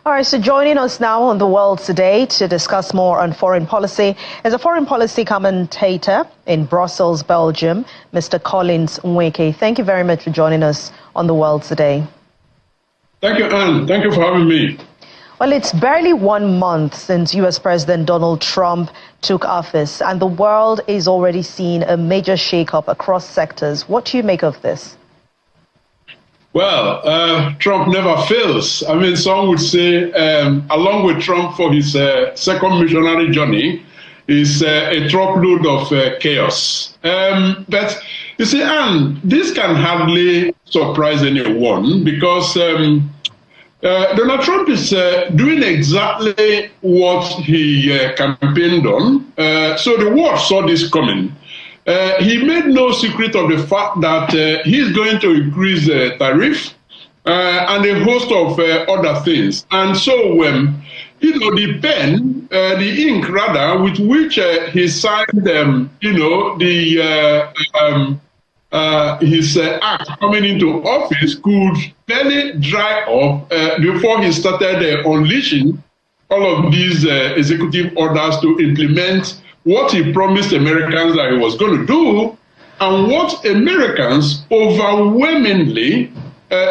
All right, so joining us now on The World Today to discuss more on foreign policy is a foreign policy commentator in Brussels, Belgium, Mr. Nweke. Thank you very much for joining us on The World Today. Thank you, Anne. Thank you for having me. Well, it's barely 1 month since U.S. President Donald Trump took office, and the world is already seeing a major shakeup across sectors. What do you make of this? Well, Trump never fails. I mean, some would say, along with Trump for his second missionary journey, is a truckload of chaos. But you see, Anne, this can hardly surprise anyone because Donald Trump is doing exactly what he campaigned on. So the world saw this coming. He made no secret of the fact that he's going to increase the tariff and a host of other things. And so, the pen, the ink rather, with which he signed, his act coming into office could barely dry up before he started unleashing all of these executive orders to implement what he promised Americans that he was going to do, and what Americans overwhelmingly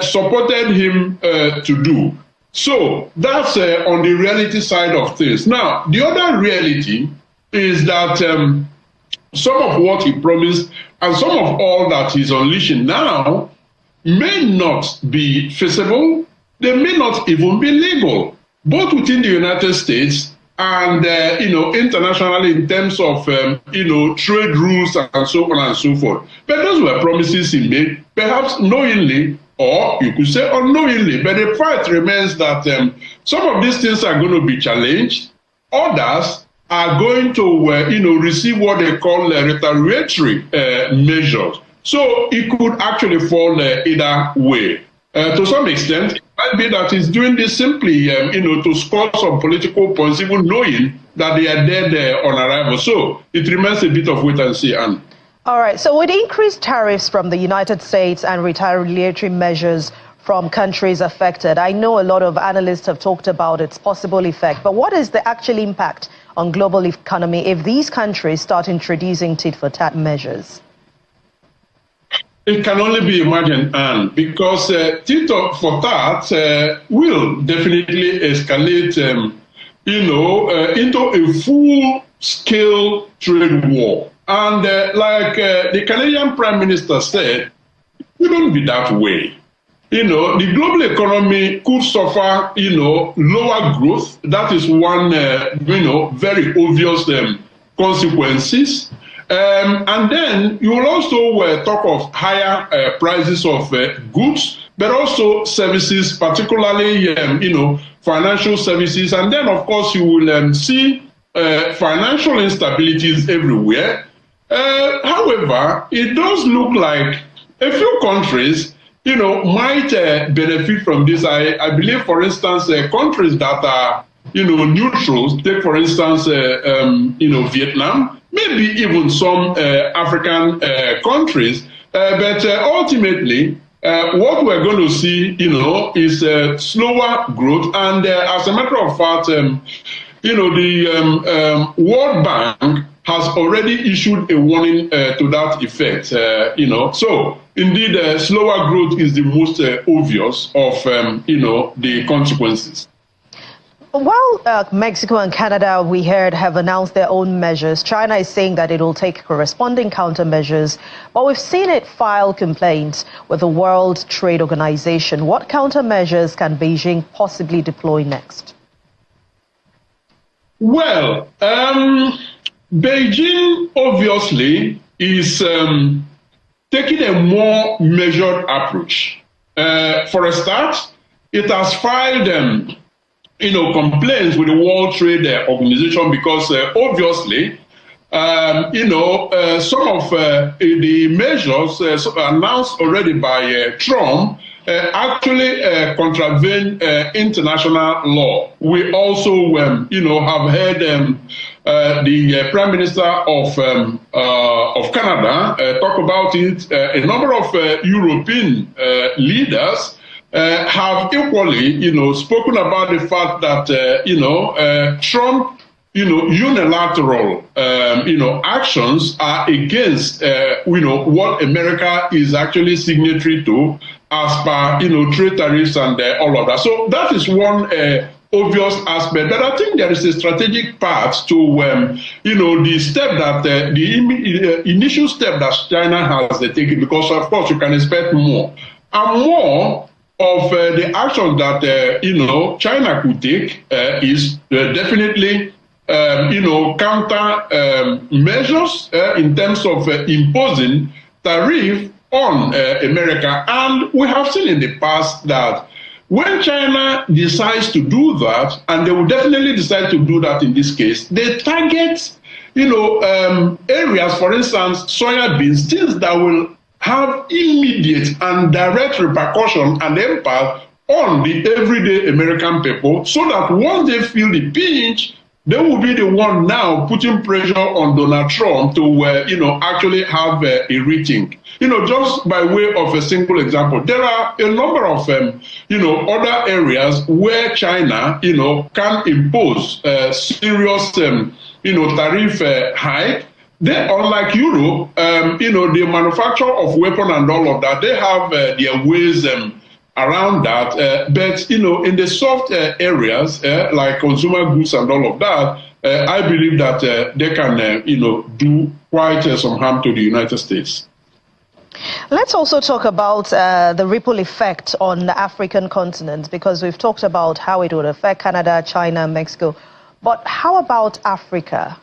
supported him to do. So that's on the reality side of things. Now, the other reality is that some of what he promised and some of all that he's unleashing now may not be feasible. They may not even be legal, both within the United States and, internationally in terms of, trade rules and so on and so forth. But those were promises he made, perhaps knowingly, or you could say unknowingly. But the fact remains that some of these things are going to be challenged. Others are going to, receive what they call retaliatory measures. So it could actually fall either way. To some extent, it might be that he's doing this simply, to score some political points, even knowing that they are dead on arrival. So it remains a bit of wait and see, Anne. All right. So with increased tariffs from the United States and retaliatory measures from countries affected, I know a lot of analysts have talked about its possible effect. But what is the actual impact on global economy if these countries start introducing tit-for-tat measures? It can only be imagined, Anne, because tit-for-tat will definitely escalate, into a full-scale trade war. And like the Canadian Prime Minister said, it wouldn't be that way. The global economy could suffer, lower growth. That is one, very obvious consequences. And then you will also talk of higher prices of goods, but also services, particularly, financial services. And then, of course, you will see financial instabilities everywhere. However, it does look like a few countries, might benefit from this. I believe, for instance, countries that are, neutrals, take, for instance, Vietnam, maybe even some African countries. But ultimately, what we're going to see, is slower growth. And as a matter of fact, the World Bank has already issued a warning to that effect. So indeed, slower growth is the most obvious of, the consequences. While Mexico and Canada, we heard, have announced their own measures, China is saying that it will take corresponding countermeasures. But we've seen it file complaints with the World Trade Organization. What countermeasures can Beijing possibly deploy next? Well, Beijing obviously is taking a more measured approach. For a start, it has filed complaints with the World Trade Organization because obviously, some of the measures announced already by Trump actually contravene international law. We also, have heard the Prime Minister of Canada talk about it. A number of European leaders have equally, spoken about the fact that, Trump, unilateral, actions are against, what America is actually signatory to as per, trade tariffs and all of that. So that is one obvious aspect. But I think there is a strategic part to, the step that, the initial step that China has taken, because of course you can expect more. And more of the action that, China could take is definitely counter measures in terms of imposing tariff on America. And we have seen in the past that when China decides to do that, and they will definitely decide to do that in this case, they target, areas, for instance, soya beans, things that will have immediate and direct repercussion and impact on the everyday American people, so that once they feel the pinch, they will be the one now putting pressure on Donald Trump to, actually have a rethink. Just by way of a simple example, there are a number of, other areas where China, can impose serious, tariff hike. They, unlike Europe, the manufacture of weapons and all of that, they have their ways around that. But, in the soft areas, like consumer goods and all of that, I believe that they can, do quite some harm to the United States. Let's also talk about the ripple effect on the African continent, because we've talked about how it would affect Canada, China, Mexico. But how about Africa?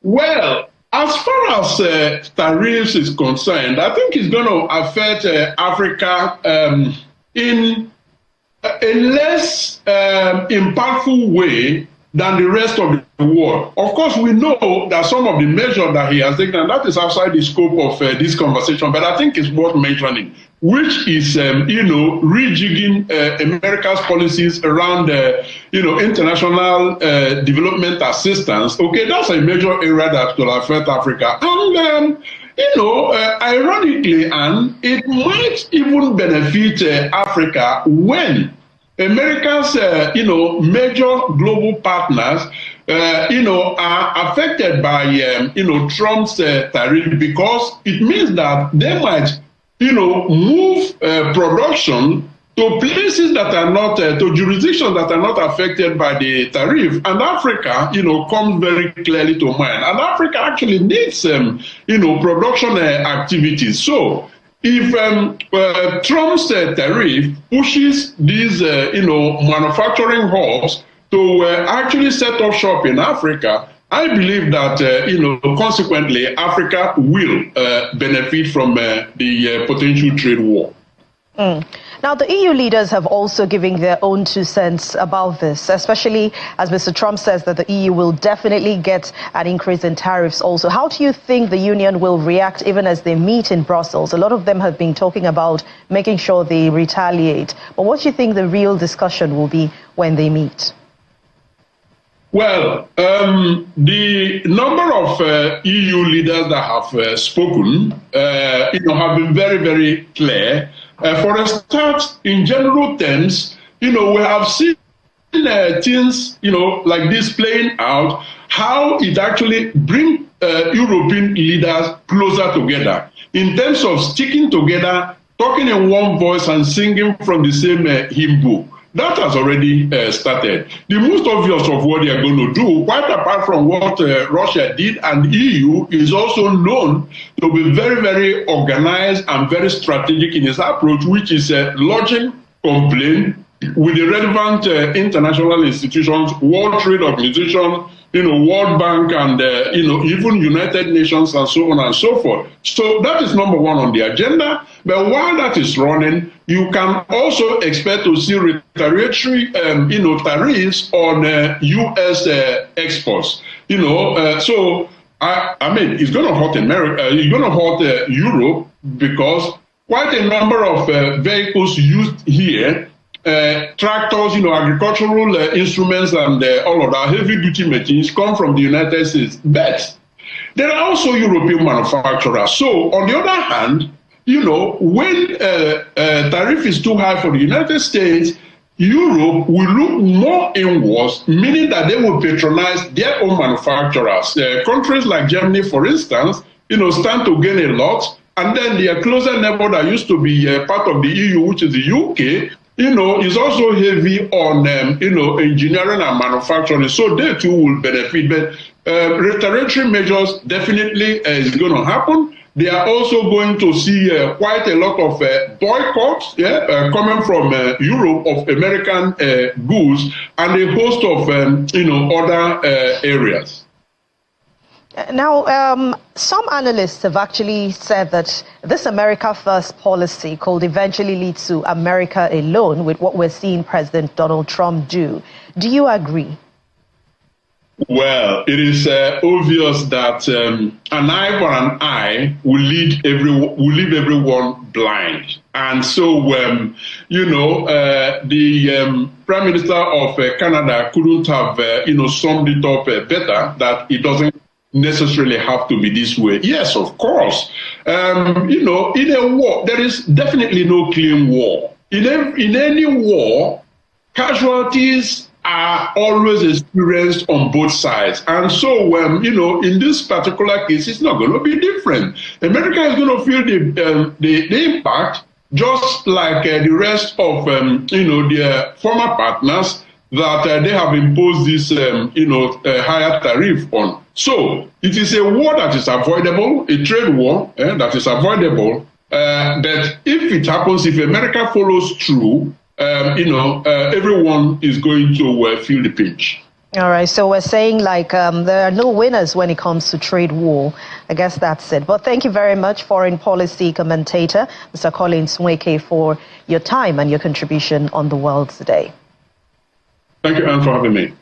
Well, as far as tariffs is concerned, I think it's going to affect Africa in a less impactful way than the rest of the world. Of course, we know that some of the measures that he has taken, and that is outside the scope of this conversation, but I think it's worth mentioning, which is, rejigging America's policies around, international development assistance. Okay, that's a major area that will affect Africa. And, ironically, and it might even benefit Africa when America's, major global partners, are affected by, Trump's tariff, because it means that they might, move production to places that are not, to jurisdictions that are not affected by the tariff. And Africa, comes very clearly to mind. And Africa actually needs, production activities. So, if Trump's tariff pushes these, manufacturing hubs to actually set up shop in Africa, I believe that, consequently, Africa will benefit from the potential trade war. Now, the EU leaders have also given their own 2 cents about this, especially as Mr. Trump says that the EU will definitely get an increase in tariffs also. How do you think the Union will react even as they meet in Brussels? A lot of them have been talking about making sure they retaliate. But what do you think the real discussion will be when they meet? Well, the number of EU leaders that have spoken, have been very, very clear. For a start, in general terms, we have seen things, like this playing out, how it actually brings European leaders closer together in terms of sticking together, talking in one voice and singing from the same hymn book. That has already started. The most obvious of what they are going to do, quite apart from what Russia did, and EU is also known to be very, very organized and very strategic in its approach, which is lodging complaint with the relevant international institutions, World Trade Organization, World Bank, and even United Nations, and so on and so forth. So that is number one on the agenda. But while that is running, you can also expect to see retaliatory, tariffs on U.S. exports. So I mean, it's going to hurt America. It's going to hurt Europe, because quite a number of vehicles used here, tractors, agricultural instruments, and all of that heavy-duty machines come from the United States. But there are also European manufacturers. So on the other hand, when tariff is too high for the United States, Europe will look more inwards, meaning that they will patronize their own manufacturers. Countries like Germany, for instance, stand to gain a lot. And then their closer neighbor that used to be part of the EU, which is the UK, is also heavy on, engineering and manufacturing. So they too will benefit. But retaliatory measures definitely is going to happen. They are also going to see quite a lot of boycotts coming from Europe of American goods and a host of, other areas. Now, some analysts have actually said that this America First policy could eventually lead to America alone with what we're seeing President Donald Trump do. Do you agree? Well, it is obvious that an eye for an eye will leave everyone blind. And so, the Prime Minister of Canada couldn't have, summed it up better, that it doesn't necessarily have to be this way. Yes, of course. In a war, there is definitely no clean war. In any war, casualties are always experienced on both sides. And so, in this particular case, it's not going to be different. America is going to feel the impact, just like the rest of, their former partners that they have imposed this, higher tariff on. So it is a war that is avoidable, a trade war that is avoidable. But if it happens, if America follows through, everyone is going to feel the pinch. All right. So we're saying there are no winners when it comes to trade war. I guess that's it. But thank you very much, foreign policy commentator, Mr. Nweke, for your time and your contribution on The World Today. Thank you, Anne, for having me.